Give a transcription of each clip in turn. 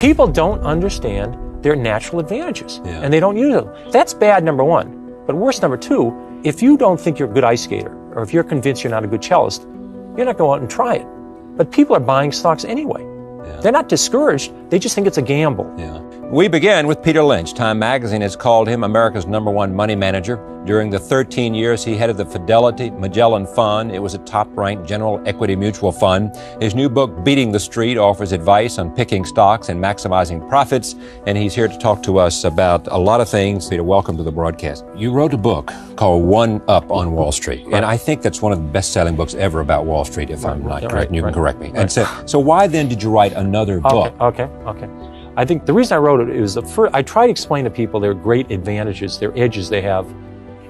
People don't understand their natural advantages, and they don't use them. That's bad, number one. But worse, number two, if you don't think you're a good ice skater, or if you're convinced you're not a good cellist, you're not going to go out and try it. But people are buying stocks anyway. They're not discouraged. They just think it's a gamble. We begin with Peter Lynch. Time magazine has called him America's #1 money manager. During the 13 years he headed the Fidelity Magellan Fund, it was a top-ranked general equity mutual fund. His new book, Beating the Street, offers advice on picking stocks and maximizing profits, and he's here to talk to us about a lot of things. Peter, welcome to the broadcast. You wrote a book called One Up on Wall Street, and I think that's one of the best-selling books ever about Wall Street, if I'm not correct, and you can correct me. And so why then did you write another book? Okay. I think the reason I wrote it is I try to explain to people their great advantages, their edges they have,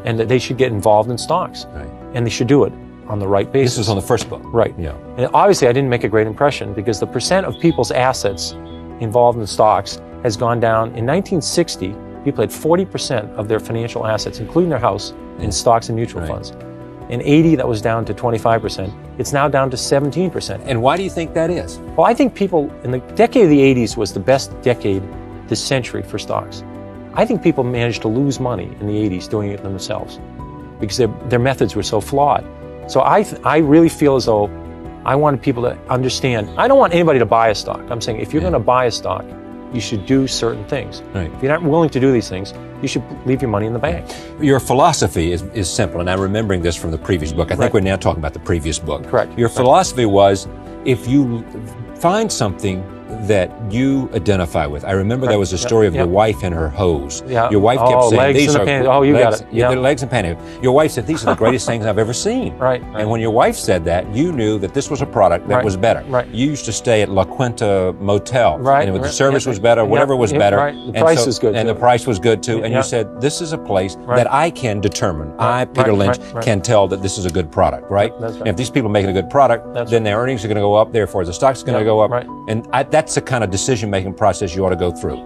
and that they should get involved in stocks. And they should do it on the right basis. This was on the first book. Right. And obviously I didn't make a great impression because the percent of people's assets involved in stocks has gone down. In 1960, people had 40% of their financial assets, including their house, in stocks and mutual funds. In 80, that was down to 25%. It's now down to 17%. And why do you think that is? Well, I think people, in the decade of the 80s was the best decade this century for stocks. I think people managed to lose money in the 80s doing it themselves because their methods were so flawed. So I really feel as though I wanted people to understand. I don't want anybody to buy a stock. I'm saying if you're going to buy a stock, you should do certain things. If you're not willing to do these things, you should leave your money in the bank. Your philosophy is simple, and I'm remembering this from the previous book. I think we're now talking about the previous book. Correct. Your philosophy was if you find something that you identify with. I remember there was a story of your wife and her hose. Your wife kept saying, these are legs, the legs and panties. Your wife said, these are the greatest things I've ever seen. And when your wife said that, you knew that this was a product that was better. You used to stay at La Quinta Motel, and the service was better, whatever was better. The price was good. And the price was good too. And you said, this is a place that I can determine. I, Peter Lynch, can tell that this is a good product, right? And if these people are making a good product, then their earnings are going to go up, therefore the stock's going to go up. And that's the kind of decision-making process you ought to go through.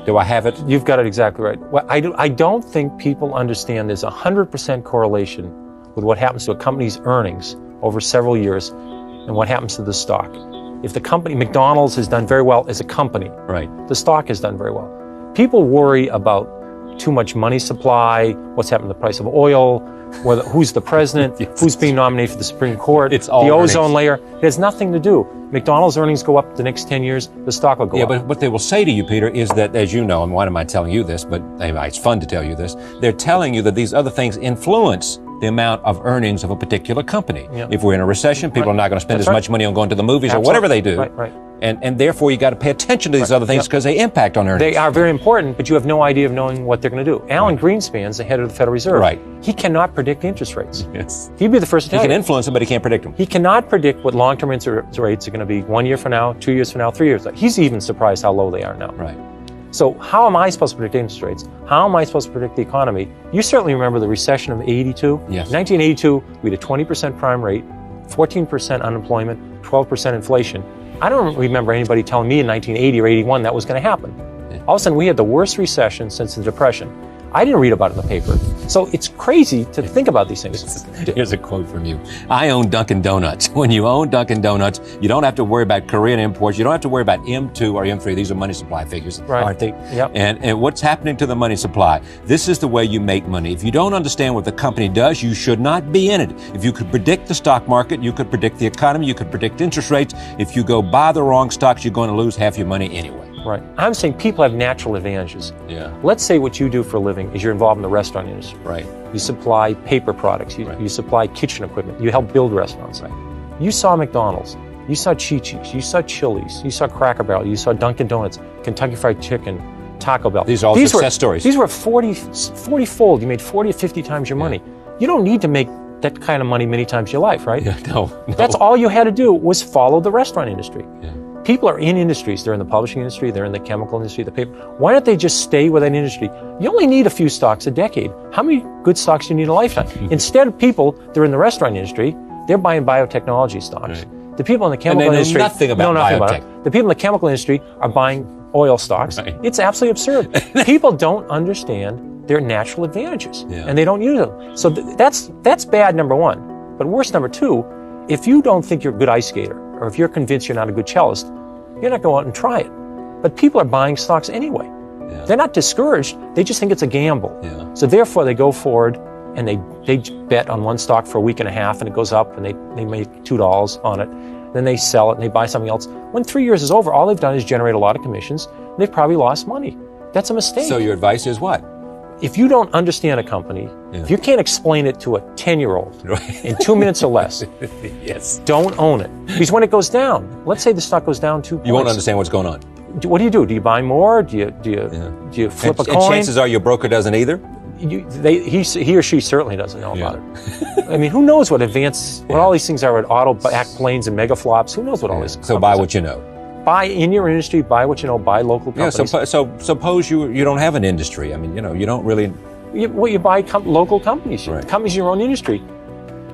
Do I have it? You've got it exactly right. Well, I don't think people understand there's 100% correlation with what happens to a company's earnings over several years and what happens to the stock. If the company, McDonald's has done very well as a company, the stock has done very well. People worry about too much money supply, what's happened to the price of oil, who's the president, who's being nominated for the Supreme Court, it's all the ozone layer. It has nothing to do. McDonald's earnings go up the next 10 years, the stock will go up. But what they will say to you, Peter, is that, as you know, and why am I telling you this, but anyway, it's fun to tell you this, they're telling you that these other things influence the amount of earnings of a particular company. If we're in a recession, people are not going to spend as much money on going to the movies or whatever they do. And therefore, you got to pay attention to these other things because they impact on earnings. They are very important, but you have no idea of knowing what they're going to do. Alan Greenspan's the head of the Federal Reserve. He cannot predict interest rates. He'd be the first to tell you. He can influence them, but he can't predict them. He cannot predict what long-term interest rates are going to be 1 year from now, 2 years from now, 3 years. He's even surprised how low they are now. So how am I supposed to predict interest rates? How am I supposed to predict the economy? You certainly remember the recession of 82. In 1982, we had a 20% prime rate, 14% unemployment, 12% inflation. I don't remember anybody telling me in 1980 or 81 that was going to happen. All of a sudden, we had the worst recession since the Depression. I didn't read about it in the paper. So it's crazy to think about these things. Here's a quote from you. I own Dunkin' Donuts. When you own Dunkin' Donuts, you don't have to worry about Korean imports. You don't have to worry about M2 or M3. These are money supply figures, aren't they? And what's happening to the money supply? This is the way you make money. If you don't understand what the company does, you should not be in it. If you could predict the stock market, you could predict the economy, you could predict interest rates. If you go buy the wrong stocks, you're going to lose half your money anyway. I'm saying people have natural advantages. Let's say what you do for a living is you're involved in the restaurant industry. You supply paper products. You supply kitchen equipment. You help build restaurants. You saw McDonald's. You saw Chi-Chi's. You saw Chili's. You saw Cracker Barrel. You saw Dunkin' Donuts, Kentucky Fried Chicken, Taco Bell. These are all success stories. These were 40-fold. You made 40 or 50 times your money. You don't need to make that kind of money many times in your life, right? No. That's all you had to do was follow the restaurant industry. People are in industries. They're in the publishing industry. They're in the chemical industry, the paper. Why don't they just stay with that industry? You only need a few stocks a decade. How many good stocks do you need in a lifetime? Instead of people, they're in the restaurant industry. They're buying biotechnology stocks. The people in the chemical industry nothing about biotech. The people in the chemical industry are buying oil stocks. It's absolutely absurd. People don't understand their natural advantages, and they don't use them. So that's bad, number one. But worse, number two, if you don't think you're a good ice skater, or if you're convinced you're not a good cellist, you're not going out and try it. But people are buying stocks anyway. Yeah. They're not discouraged. They just think it's a gamble. Yeah. So therefore, they go forward and they bet on one stock for a week and a half, and it goes up, and they make $2 on it. Then they sell it, and they buy something else. When 3 years is over, all they've done is generate a lot of commissions. And they've probably lost money. That's a mistake. So your advice is what? If you don't understand a company, if you can't explain it to a 10-year-old in 2 minutes or less, yes, don't own it. Because when it goes down, let's say the stock goes down 2 points. you won't understand what's going on. What do? Do you buy more? Do you flip a coin? And chances are your broker doesn't either. He or she certainly doesn't know about it. I mean, who knows what all these things are with auto-backed planes and mega flops? Who knows what all this? So buy what you know. Buy in your industry. Buy what you know. Buy local companies. Yeah. So suppose you don't have an industry. I mean, you don't really. You buy local companies. Right. Companies in your own industry.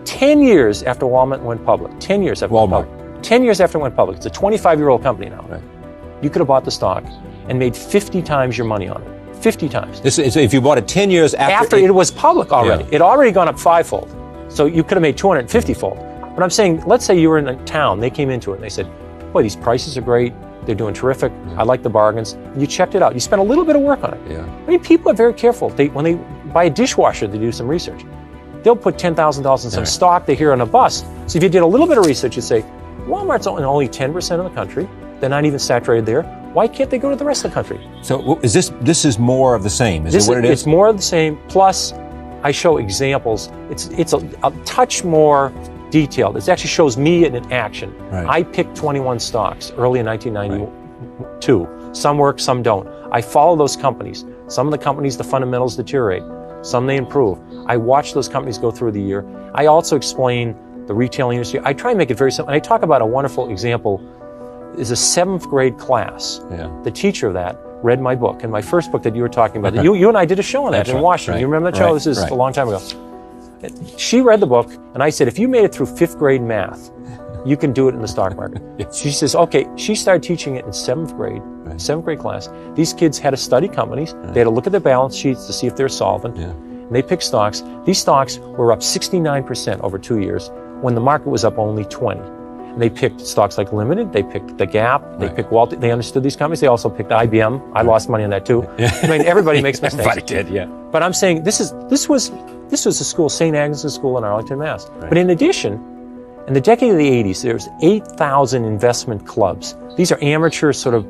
10 years after Walmart went public. 10 years after Walmart. 10 years after it went public. It's a 25-year-old company now. Right. You could have bought the stock and made 50 times your money on it. 50 times. This is if you bought it 10 years after it was public already. Yeah. It already gone up 5-fold. So you could have made 250-fold. But I'm saying, let's say you were in a town, they came into it and they said, boy, these prices are great. They're doing terrific. I like the bargains. You checked it out. You spent a little bit of work on it. Yeah. I mean, people are very careful. When they buy a dishwasher, they do some research. They'll put $10,000 in some stock they hear on a bus. So if you did a little bit of research, you'd say, Walmart's only 10% of the country. They're not even saturated there. Why can't they go to the rest of the country? So is this is more of the same? Is it what it is? It's more of the same. Plus, I show examples. It's a touch more detailed. It actually shows me in action. Right. I picked 21 stocks early in 1992. Right. Some work, some don't. I follow those companies. Some of the companies, the fundamentals deteriorate. Some they improve. I watch those companies go through the year. I also explain the retail industry. I try and make it very simple. And I talk about a wonderful example. Is a 7th grade class. Yeah. The teacher of that read my book, and my first book that you were talking about. You and I did a show on that in Washington. Right. You remember that show? This is a long time ago. She read the book, and I said, if you made it through 5th grade math, you can do it in the stock market. Yes. She says, okay. She started teaching it in 7th grade, 7th grade class. These kids had to study companies. They had to look at their balance sheets to see if they're solvent. Yeah. And they picked stocks. These stocks were up 69% over 2 years when the market was up only 20. And they picked stocks like Limited, they picked The Gap, they picked Walt, they understood these companies, they also picked IBM. I lost money on that too. Yeah. I mean, everybody makes mistakes. Everybody did, yeah. But I'm saying this was a school, St. Agnes School in Arlington, Mass. Right. But in addition, in the decade of the 80s, there's 8,000 investment clubs. These are amateur sort of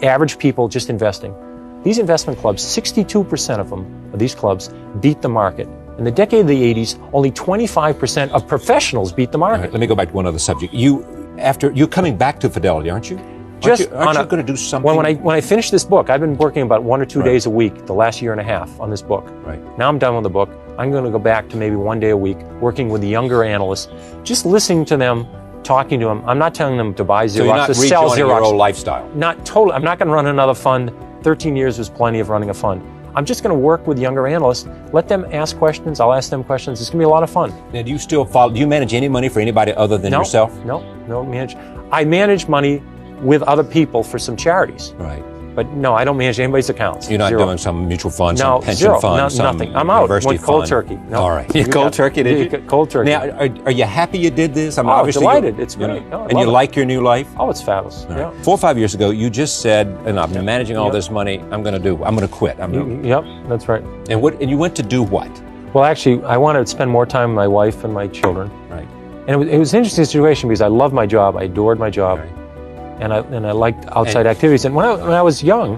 average people just investing. These investment clubs, 62% of these clubs beat the market. In the decade of the 80s, only 25% of professionals beat the market. Right, let me go back to one other subject. You're coming back to Fidelity, aren't you? Aren't you going to do something? When I finish this book, I've been working about 1 or 2 days a week the last year and a half on this book. Right. Now I'm done with the book. I'm going to go back to maybe 1 day a week, working with the younger analysts, just listening to them, talking to them. I'm not telling them to buy Xerox, to sell Xerox. Your old lifestyle. Not totally. I'm not going to run another fund. 13 years was plenty of running a fund. I'm just going to work with younger analysts, let them ask questions, I'll ask them questions. It's going to be a lot of fun. Now, do you manage any money for anybody other than yourself? No, I manage money with other people for some charities. Right. But no, I don't manage anybody's accounts. You're not doing some mutual fund, some pension zero. fund, nothing. I'm out. Went cold turkey. No. All right. Cold turkey, did you? Cold turkey. Now, are you happy you did this? I'm obviously delighted. It's great. And you like your new life? Oh, it's fabulous. Right. Yeah. 4 or 5 years ago, you just said, and I've been managing all this money, I'm going to quit. Yep, that's right. And you went to do what? Well, actually, I wanted to spend more time with my wife and my children. Right. And it was an interesting situation because I loved my job. I adored my job. Right. And I liked outside activities. And when I was young,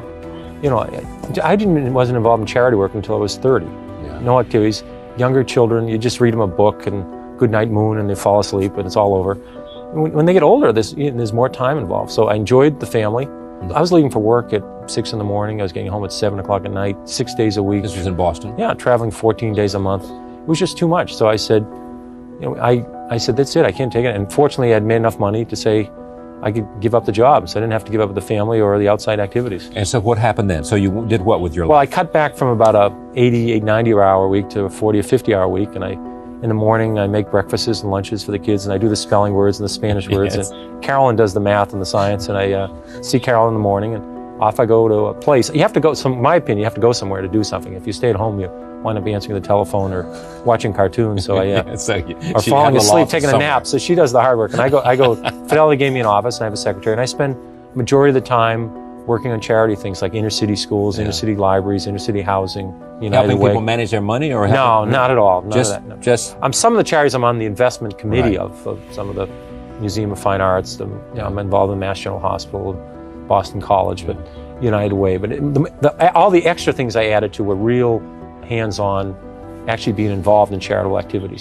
I wasn't involved in charity work until I was 30. Yeah. No activities. Younger children, you just read them a book and good night moon and they fall asleep and it's all over. When they get older, there's more time involved. So I enjoyed the family. Mm-hmm. I was leaving for work at 6 in the morning. I was getting home at 7 o'clock at night, 6 days a week. This was in Boston? Yeah, traveling 14 days a month. It was just too much. So I said, I said, that's it. I can't take it. And fortunately, I had made enough money to say, I could give up the job, so I didn't have to give up the family or the outside activities. And so what happened then? So you did what with your life? Well, I cut back from about a 90-hour week to a 40 or 50-hour week, and in the morning, I make breakfasts and lunches for the kids, and I do the spelling words and the Spanish words, and Carolyn does the math and the science, and I see Carolyn in the morning, and off I go to a place. You have to go, in my opinion, you have to go somewhere to do something. If you stay at home, you wind up answering the telephone or watching cartoons, so or falling asleep, taking a nap. So she does the hard work, and I go. Fidelity gave me an office, and I have a secretary, and I spend majority of the time working on charity things like inner city schools, inner city libraries, inner city housing, United Helping Way. people manage their money, or No, not at all. None just of that. No. just Some of the charities I'm on the investment committee Right. of some of the Museum of Fine Arts. I'm involved in Mass General Hospital, Boston College, but United Way. But all the extra things I added to were real hands-on, actually being involved in charitable activities.